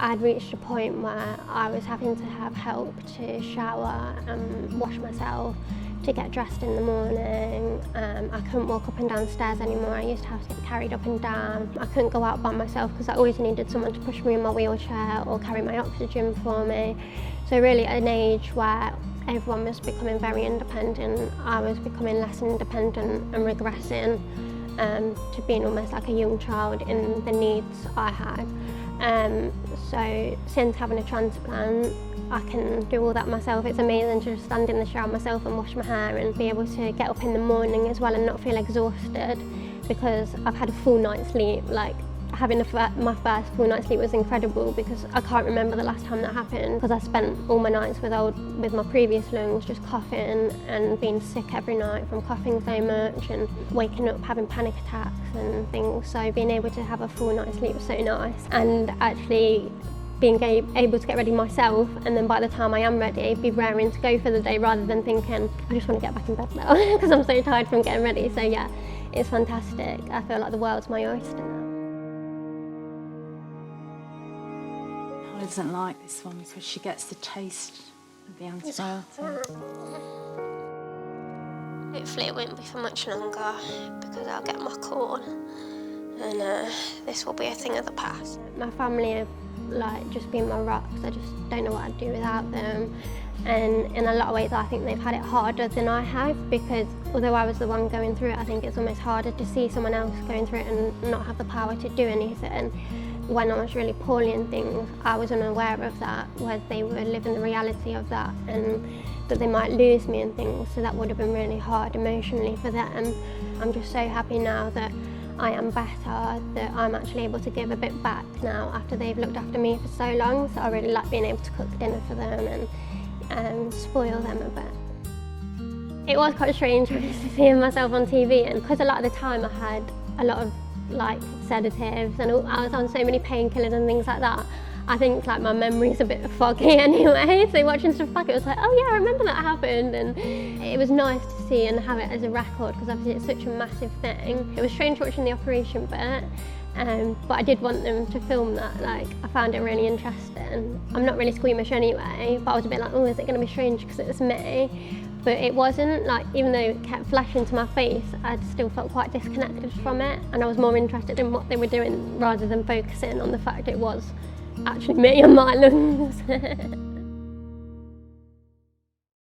I'd reached a point where I was having to have help to shower and wash myself, to get dressed in the morning. I couldn't walk up and down stairs anymore. I used to have to get carried up and down. I couldn't go out by myself because I always needed someone to push me in my wheelchair or carry my oxygen for me. So really at an age where everyone was becoming very independent, I was becoming less independent and regressing to being almost like a young child in the needs I had. So since having a transplant, I can do all that myself. It's amazing to just stand in the shower myself and wash my hair and be able to get up in the morning as well and not feel exhausted because I've had a full night's sleep. Like having my first full night's sleep was incredible because I can't remember the last time that happened because I spent all my nights with my previous lungs just coughing and being sick every night from coughing so much and waking up having panic attacks and things. So being able to have a full night's sleep was so nice, and actually being able to get ready myself, and then by the time I am ready, be raring to go for the day rather than thinking, I just want to get back in bed now because I'm so tired from getting ready. So yeah, it's fantastic. I feel like the world's my oyster now. Holly doesn't like this one because she gets the taste of the antibiotic. Hopefully it won't be for much longer because I'll get my corn and this will be a thing of the past. My family have just been my rocks. I just don't know what I'd do without them, and in a lot of ways I think they've had it harder than I have because although I was the one going through it, I think it's almost harder to see someone else going through it and not have the power to do anything. When I was really poorly and things, I was unaware of that, whereas they were living the reality of that and that they might lose me and things, so that would have been really hard emotionally for them. I'm just so happy now that I am better, that I'm actually able to give a bit back now after they've looked after me for so long. So I really like being able to cook dinner for them and spoil them a bit. It was quite strange seeing myself on TV, and because a lot of the time I had a lot of sedatives and I was on so many painkillers and things like that, I think my memory's a bit foggy anyway, so watching stuff back it was like, oh yeah, I remember that happened, and it was nice to see and have it as a record because obviously it's such a massive thing. It was strange watching the operation bit, but I did want them to film that. I found it really interesting. I'm not really squeamish anyway, but I was a bit like, oh, is it going to be strange because it's me? But it wasn't. Even though it kept flashing to my face, I still felt quite disconnected from it, and I was more interested in what they were doing rather than focusing on the fact it was actually me and my lungs.